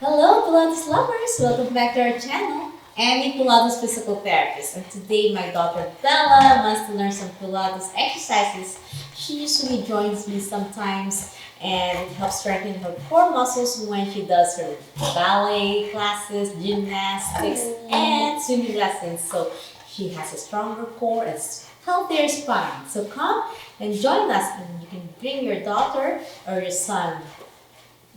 Hello, Pilates lovers! Welcome back to our channel. I'm a Pilates physical therapist, and today my daughter Bella wants to learn some Pilates exercises. She usually joins me sometimes, and it helps strengthen her core muscles when she does her ballet classes, gymnastics, and swimming lessons. So she has a stronger core and healthier spine. So come and join us, and you can bring your daughter or your son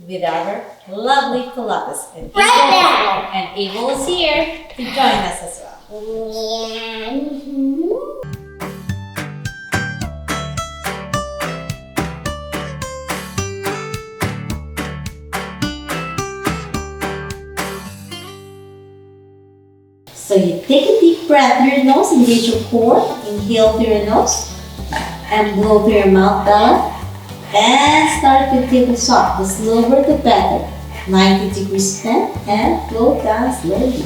with our lovely Pilates. And Abel is here to join us as well. So you take a deep breath through your nose, engage your core, inhale through your nose, and blow through your mouth, Bella. And start with tabletop. The slower the better. 90 degrees bend and blow down slowly.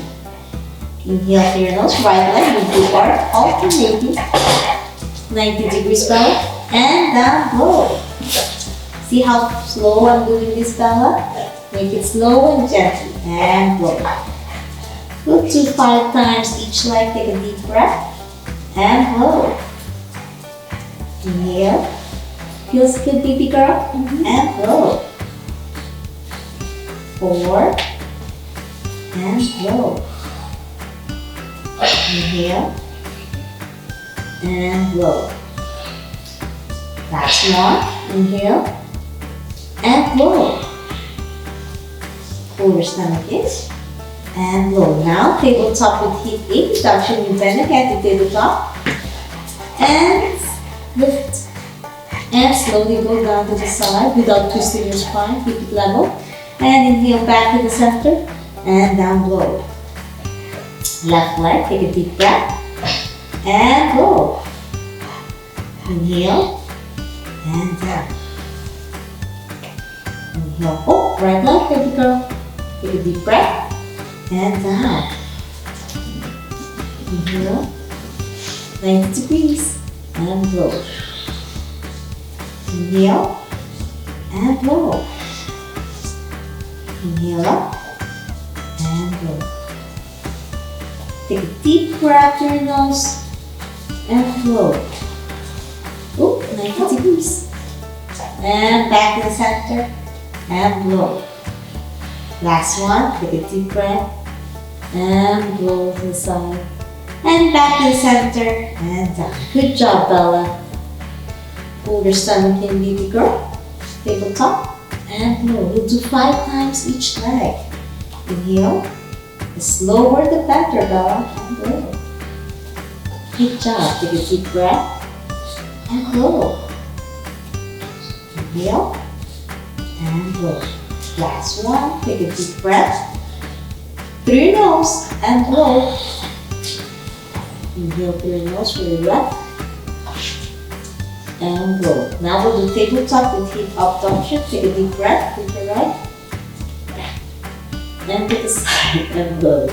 Inhale through your nose, right leg, move the arc, alternating. 90 degrees belly and down blow. See how slow I'm doing this, Bella? Make it slow and gently and blow. Go 5 times each leg. Take a deep breath and blow. Inhale. Feels good, baby girl? And blow. 4 and blow. Inhale and blow. Last one. Inhale and blow. Pull your stomach in and blow. Now tabletop with hip abduction. You bend the head to tabletop and lift. And slowly go down to the side without twisting your spine. Keep it level. And inhale back to the center and down blow. Left leg, take a deep breath and blow. Inhale and down. Inhale up, right leg, baby girl. Take a deep breath and down. Inhale, 90 degrees and blow. Inhale and blow. Inhale up and blow. Take a deep breath through your nose and blow. Oop, 90 degrees. And back to the center and blow. Last one, take a deep breath and blow to the side. And back to the center and down. Good job, Bella. Pull your stomach in, baby girl. Tabletop and blow. We'll do 5 times each leg. Inhale. The slower the better, Bella. And blow. Good job. Take a deep breath and blow. Inhale and blow. Last one. Take a deep breath through your nose and blow. Inhale through your nose for your left. And blow. Now we'll do tabletop with hip abduction. Take a deep breath with your right. And to the side and blow.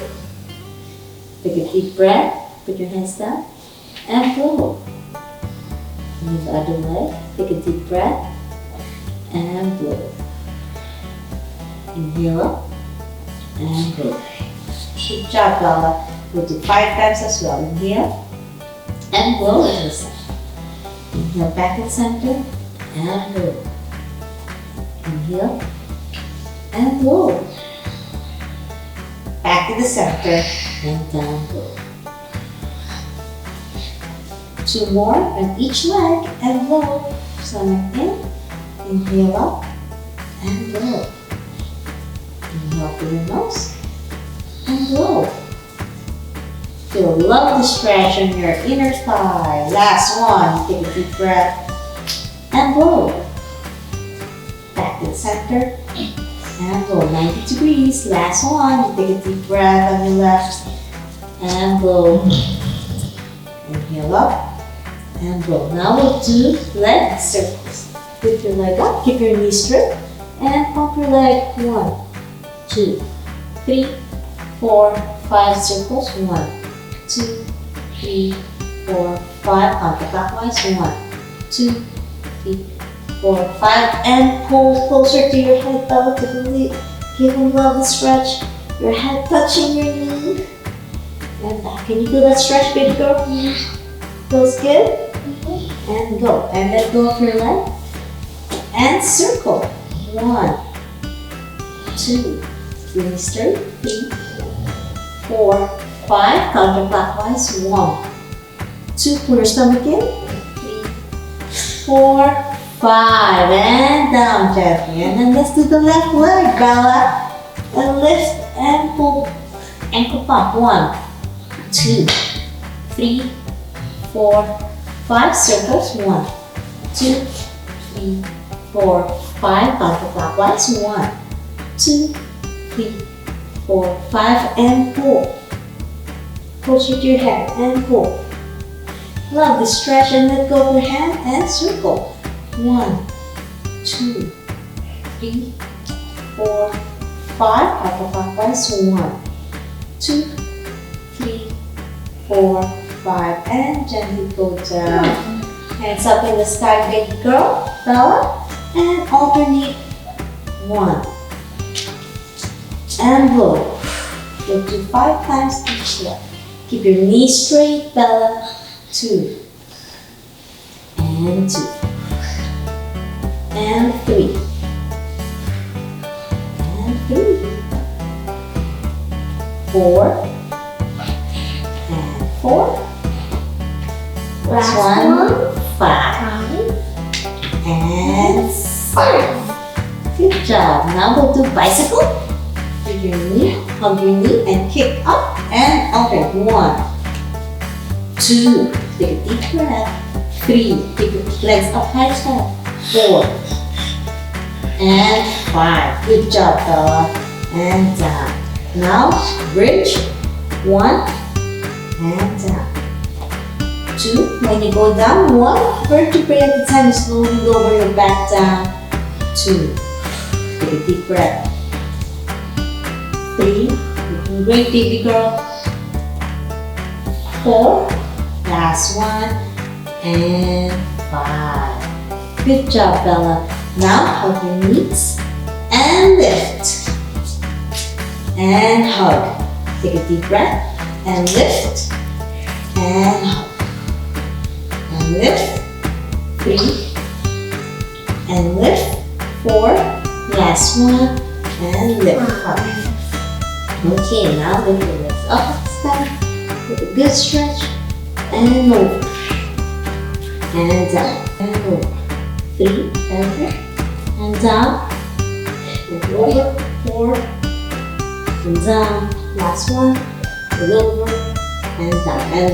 Take a deep breath. Put your hands down and blow. And the other leg. Take a deep breath and blow. Inhale up and blow. Good job, Bella. We'll do 5 times as well. Inhale and blow to the side. Inhale back to the center and blow. Inhale and blow. Back to the center and down blow. 2 more on each leg and blow. Stomach in. Inhale up and blow. Inhale through your nose and blow. Feel a lovely stretch on your inner thigh. Last one. Take a deep breath and blow. Back to the center and blow. 90 degrees. Last one. Take a deep breath on your left and blow. Inhale up and blow. Now we'll do leg circles. Lift your leg up. Keep your knees straight and pump your leg. 1, 2, 3, 4, 5 circles. 1, 2, 3, 4, 5. Counterclockwise. 1, 2, 3, 4, 5. And pull closer to your head, Bella, to the Give him love the stretch. Your head touching your knee. And back. Can you feel that stretch, baby girl? Yeah. Feels good? And go. And let go of your leg. And circle. 1, 2, really straight. 3, 4, 5. Counterclockwise. 1, 2. Pull your stomach in. 3, 4, 5. And down gently. And then let's do the left leg, Bella. And lift and pull. Ankle pop. 1, 2, 3, 4, 5. Circles. 1, 2, 3, 4, 5. Counterclockwise. 1, 2, 3, 4, 5. And pull. Push with your head and pull. Love the stretch and let go of your hand and circle. 1, 2, 3, 4, 5. Counterclockwise. 1, 2, 3, 4, 5. And gently go down. Hands up in the sky, baby girl, Bella. And alternate. 1. And blow. Go to 5 times each leg. Keep your knees straight, Bella. 2. And 2. And 3. And 3. 4. And 4. Last one. 5. And 5. Good job. Now we'll do bicycle. With your knee, hug your knee, and kick up and alternate. 1, 2. Take a deep breath. 3. Keep your legs up high as well. 4. And 5. Good job, Bella. And down. Now bridge. 1. And down. 2. When you go down, 1 vertebrae at a time. Slowly lower your back down. 2. Take a deep breath. 3. Looking great, baby girl. 4. Last one. And 5. Good job, Bella. Now hug your knees and lift. And hug. Take a deep breath and lift. And hug. And lift. 3. And lift. 4. Last one. And lift. Hug. Okay, now lift your legs up, stand with a good stretch, and over, and down, and over. 3, and over, and down, and over, 4, and down. Last one, and over, and down, and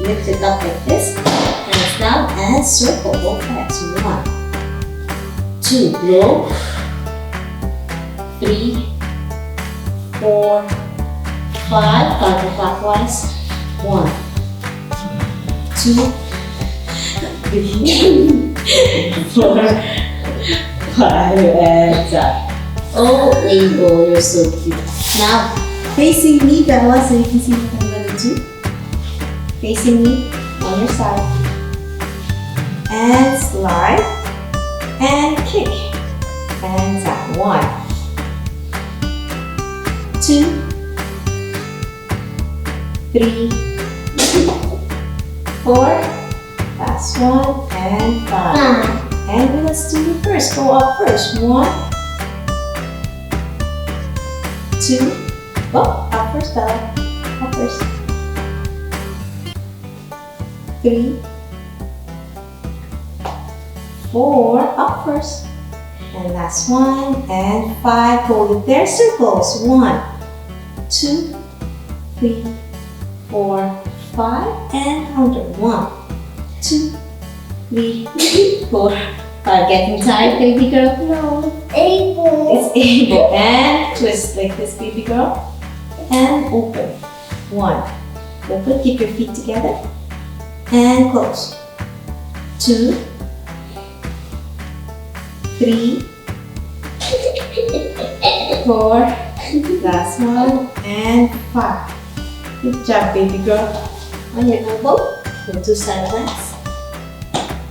lift it up like this, hands down, and circle both legs. 1, 2, blow, 3, 4, 5, counterclockwise. 1, 2, 3, 4, 5, and down. Oh, Abel, you're so cute. Now, facing me, Bella, so you can see what I'm gonna do. Facing me on your side. And slide. And kick. And down. 1, 2, 3, 4, last one, and 5. And let's do it first. Go up first. 1, 2, go up first, Bella. Up first. 3, 4, up first. And last one, and 5. Hold it there. Circles. 1, 2, 3, 4, 5, and counter. 1, 2, 3, 4, 5. Getting tired, baby girl? No, able. It's able. And twist like this, baby girl. And open. 1. Open. Keep your feet together. And close. 2, 3, 4, last one, and 5. Good job, baby girl. On your elbow, go to side planks.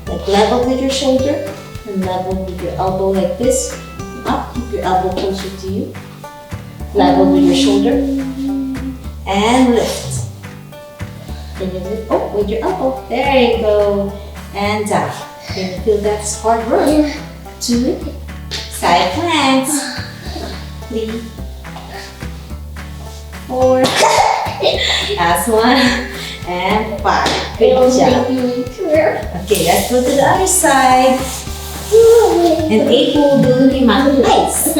Like level with your shoulder and level with your elbow like this. Up, keep your elbow closer to you. Level with your shoulder. And lift. Can you lift? Oh, with your elbow. There you go. And down. Can you feel that's hard work? 2 side planks. 3, 4. Last one. And 5. Good job. Okay, let's go to the other side. And 8 will be looking at ice.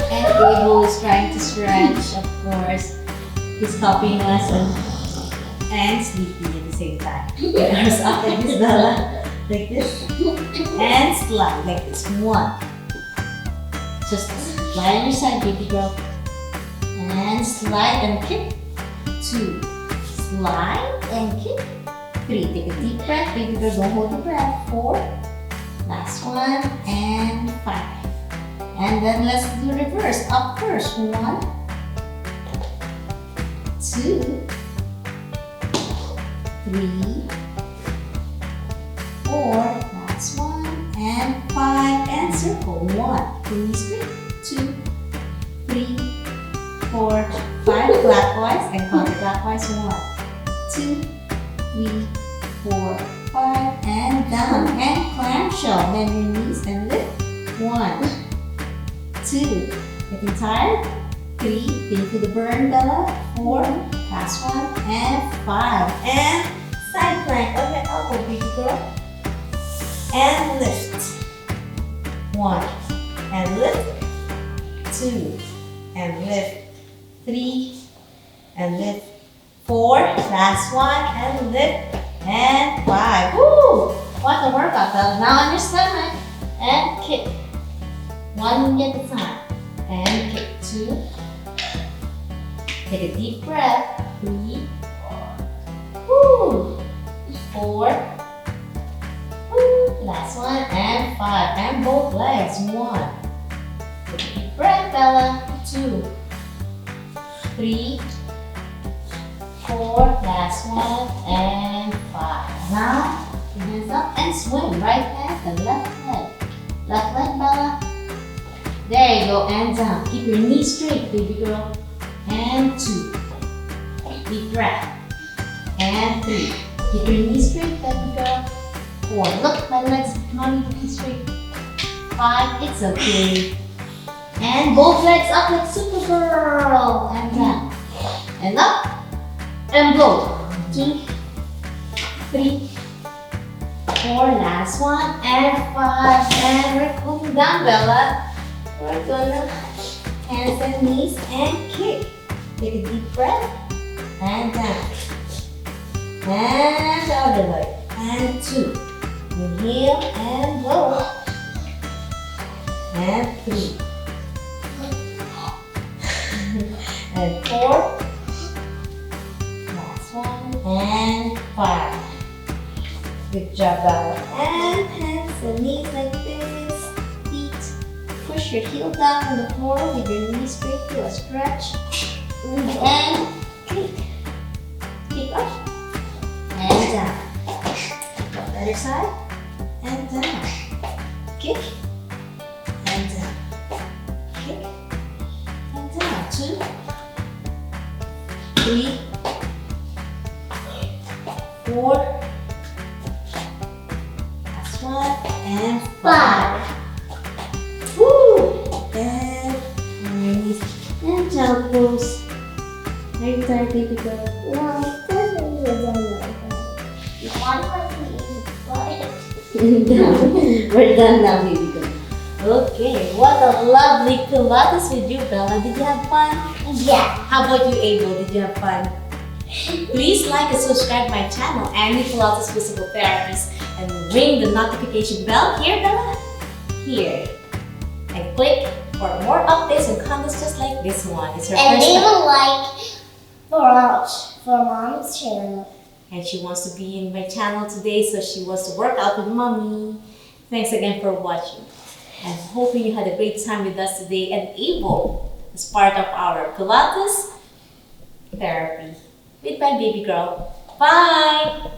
And Abel is trying to stretch, of course. He's copying lesson and sleeping at the same time. Get arms up like this, Bella. Like this. And slide like this. 1. Just lie on your side, baby girl. And slide and kick. 2. Slide and kick. 3. Take a deep breath, baby girl. Don't hold your breath. 4. Last one. And 5. And then let's do reverse. Up first. 1, 2, 3, 4. Last one. And 5. And circle. 1. Knee straight. 2, 3, 4, 5. Clockwise and counterclockwise. 1, 2, 3, 4, 5. And down. And clamshell. Bend your knees and lift. 1, 2. Getting tired? 3. Can you feel the burn, Bella? 4. Last one. And 5. And side plank on your elbow, baby girl. And lift. 1. And lift. 2. And lift. 3. And lift. 4. Last one. And lift. And 5. Woo! What a workout, Bella. Now on your stomach. And kick. 1 at a time. And kick. 2. Take a deep breath. 3. Woo! 4. Woo! Last one. And 5. And both legs. 1. Take a deep breath, Bella. 2. 3. 4. Last one. And 5. Now, hands up and swing. Right hand and left leg. Left leg, Bella. There you go, and down. Keep your knees straight, baby girl. And 2. Deep breath. And 3. Keep your knees straight, baby girl. 4. Look, my legs not even straight. 5. It's okay. And both legs up like Supergirl. And down. And up. And blow. 2, 3, 4. Last one. And 5. And we're cooling down, Bella. We're gonna hands and knees and kick. Take a deep breath and down. And the other way. And 2. Inhale and blow. And 3. And 4. Last one. And 5. Good job, Bella. And hands and knees like this. Push your heel down on the floor with your knees straight to a stretch. And kick. Kick up. And down. The other side. And down. Kick. And down. Kick. And down. 2, 3, 4. Last one. And 5. And jump pose. Are you tired, baby girl? No, it doesn't look We're done now, baby girl. Okay, what a lovely Pilates with you, Bella. Did you have fun? Yeah. How about you, Abel? Did you have fun? Please like and subscribe my channel, Annie Pilates Physical Therapist, and ring the notification bell here, Bella. Here. And click for more updates and comments just like this one. It's her And first leave time. a like for Mom's channel. And she wants to be in my channel today, so she wants to work out with Mommy. Thanks again for watching. And hoping you had a great time with us today and Abel as part of our Pilates therapy with my baby girl. Bye!